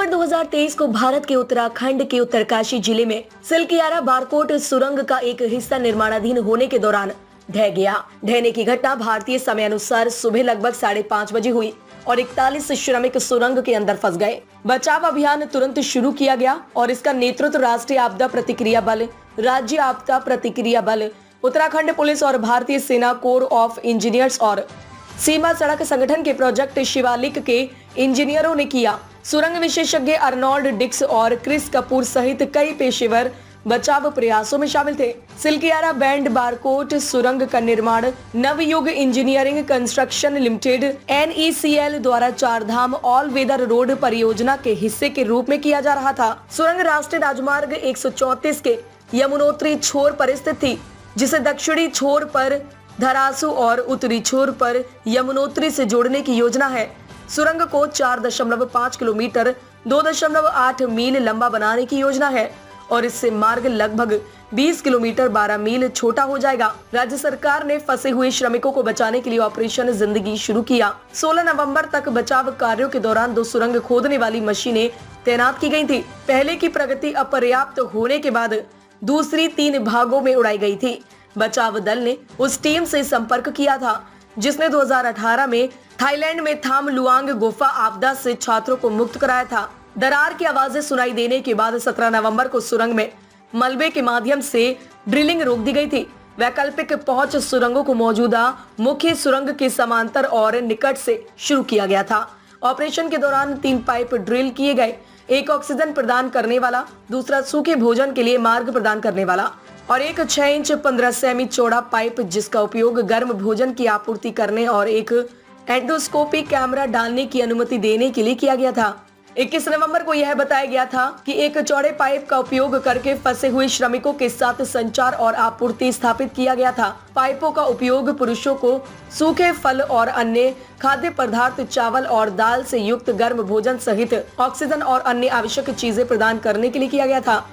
नवंबर 2023 को भारत के उत्तराखंड के उत्तरकाशी जिले में सिलकियारा बारकोट सुरंग का एक हिस्सा निर्माणाधीन होने के दौरान ढह गया। ढहने की घटना भारतीय समय अनुसार सुबह लगभग 5:30 बजे हुई और 41 श्रमिक सुरंग के अंदर फंस गए। बचाव अभियान तुरंत शुरू किया गया और इसका नेतृत्व राष्ट्रीय आपदा प्रतिक्रिया बल, राज्य आपदा प्रतिक्रिया बल, उत्तराखंड पुलिस और भारतीय सेना कोर ऑफ इंजीनियर्स और सीमा सड़क संगठन के प्रोजेक्ट शिवालिक के इंजीनियरों ने किया। सुरंग विशेषज्ञ अर्नोल्ड डिक्स और क्रिस कपूर सहित कई पेशेवर बचाव प्रयासों में शामिल थे। सिलकियारा बैंड बारकोट सुरंग का निर्माण Navyug engineering construction limited NECL द्वारा चारधाम ऑल वेदर रोड परियोजना के हिस्से के रूप में किया जा रहा था। सुरंग राष्ट्रीय राजमार्ग 134 के यमुनोत्री छोर पर स्थित थी, जिसे दक्षिणी छोर पर धरासू और उत्तरी छोर पर यमुनोत्री से जोड़ने की योजना है। सुरंग को 4.5 किलोमीटर 2.8 मील लंबा बनाने की योजना है और इससे मार्ग लगभग 20 किलोमीटर 12 मील छोटा हो जाएगा। राज्य सरकार ने फंसे हुए श्रमिकों को बचाने के लिए ऑपरेशन जिंदगी शुरू किया। 16 नवंबर तक बचाव कार्यों के दौरान 2 सुरंग खोदने वाली मशीनें तैनात की गई थी। पहले की प्रगति अपर्याप्त होने के बाद दूसरी 3 भागों में उड़ाई गई थी। बचाव दल ने उस टीम से संपर्क किया था जिसने 2018 में थाईलैंड में थाम लुआंग गुफा आपदा से छात्रों को मुक्त कराया था। दरार की आवाजें सुनाई देने के बाद 17 नवंबर को सुरंग में मलबे के माध्यम से ड्रिलिंग रोक दी गई थी। वैकल्पिक पहुंच सुरंगों को मौजूदा मुख्य सुरंग के समांतर और निकट से शुरू किया गया था। ऑपरेशन के दौरान 3 पाइप ड्रिल किए गए, एक ऑक्सीजन प्रदान करने वाला, दूसरा सूखे भोजन के लिए मार्ग प्रदान करने वाला और एक 6 इंच 15 सेमी चौड़ा पाइप जिसका उपयोग गर्म भोजन की आपूर्ति करने और एक एंडोस्कोपी कैमरा डालने की अनुमति देने के लिए किया गया था। 21 नवंबर को यह बताया गया था कि एक चौड़े पाइप का उपयोग करके फंसे हुए श्रमिकों के साथ संचार और आपूर्ति स्थापित किया गया था। पाइपों का उपयोग पुरुषों को सूखे फल और अन्य खाद्य पदार्थ, चावल और दाल से युक्त गर्म भोजन सहित ऑक्सीजन और अन्य आवश्यक चीजें प्रदान करने के लिए किया गया था।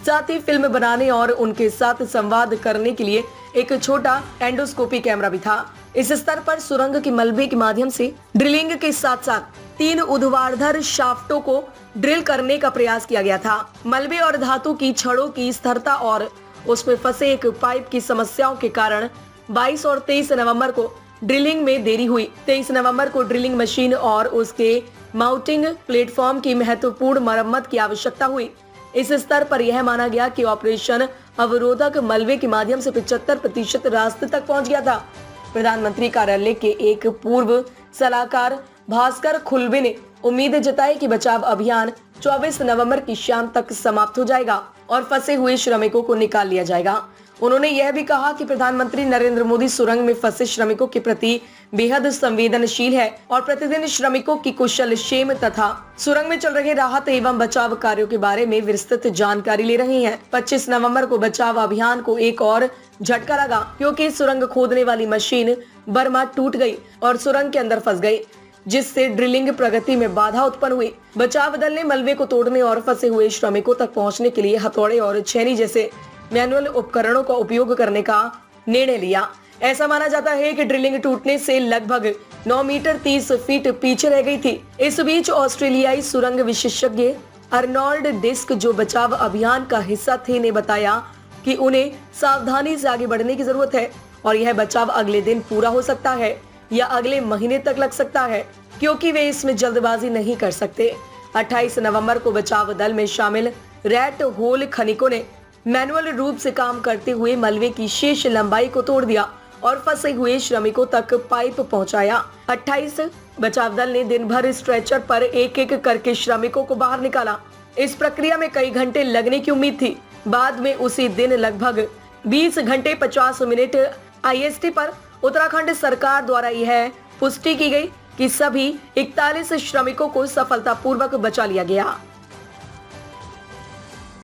साथ ही फिल्म बनाने और उनके साथ संवाद करने के लिए एक छोटा एंडोस्कोपी कैमरा भी था। इस स्तर पर सुरंग के मलबे के माध्यम से ड्रिलिंग के साथ साथ 3 ऊर्ध्वाधर शाफ्टों को ड्रिल करने का प्रयास किया गया था। मलबे और धातु की छड़ों की स्थिरता और उसमें फंसे एक पाइप की समस्याओं के कारण 22 और 23 नवंबर को ड्रिलिंग में देरी हुई। 23 नवंबर को ड्रिलिंग मशीन और उसके माउंटिंग प्लेटफॉर्म की महत्वपूर्ण मरम्मत की आवश्यकता हुई। इस स्तर पर यह माना गया कि ऑपरेशन अवरोधक मलबे के माध्यम से 75% रास्ते तक पहुंच गया था। प्रधानमंत्री कार्यालय के एक पूर्व सलाहकार भास्कर खुलबे ने उम्मीद जताई कि बचाव अभियान 24 नवंबर की शाम तक समाप्त हो जाएगा और फंसे हुए श्रमिकों को निकाल लिया जाएगा। उन्होंने यह भी कहा कि प्रधानमंत्री नरेंद्र मोदी सुरंग में फंसे श्रमिकों के प्रति बेहद संवेदनशील है और प्रतिदिन श्रमिकों की कुशल क्षेम तथा सुरंग में चल रहे राहत एवं बचाव कार्यों के बारे में विस्तृत जानकारी ले रहे हैं। 25 नवंबर को बचाव अभियान को एक और झटका लगा क्योंकि सुरंग खोदने वाली मशीन बर्मा टूट गई और सुरंग के अंदर फंस गई, जिससे ड्रिलिंग प्रगति में बाधा उत्पन्न हुई। बचाव दल ने मलबे को तोड़ने और फंसे हुए श्रमिकों तक पहुंचने के लिए हथौड़े और छेनी जैसे मैनुअल उपकरणों का उपयोग करने का निर्णय लिया। ऐसा माना जाता है कि ड्रिलिंग टूटने से लगभग 9 मीटर 30 फीट पीछे रह गई थी। इस बीच ऑस्ट्रेलियाई सुरंग विशेषज्ञ अर्नोल्ड डिस्क, जो बचाव अभियान का हिस्सा थे, ने बताया कि उन्हें सावधानी से आगे बढ़ने की जरूरत है और यह बचाव अगले दिन पूरा हो सकता है या अगले महीने तक लग सकता है, क्योंकि वे इसमें जल्दबाजी नहीं कर सकते। 28 नवंबर को बचाव दल में शामिल रैट होल खनिकों ने मैनुअल रूप से काम करते हुए मलबे की शेष लंबाई को तोड़ दिया और फंसे हुए श्रमिकों तक पाइप पहुंचाया। 28 बचाव दल ने दिन भर स्ट्रेचर पर एक एक करके श्रमिकों को बाहर निकाला। इस प्रक्रिया में कई घंटे लगने की उम्मीद थी। बाद में उसी दिन लगभग 20 घंटे 50 मिनट IST पर उत्तराखंड सरकार द्वारा यह पुष्टि की गई कि सभी 41 श्रमिकों को सफलतापूर्वक बचा लिया गया।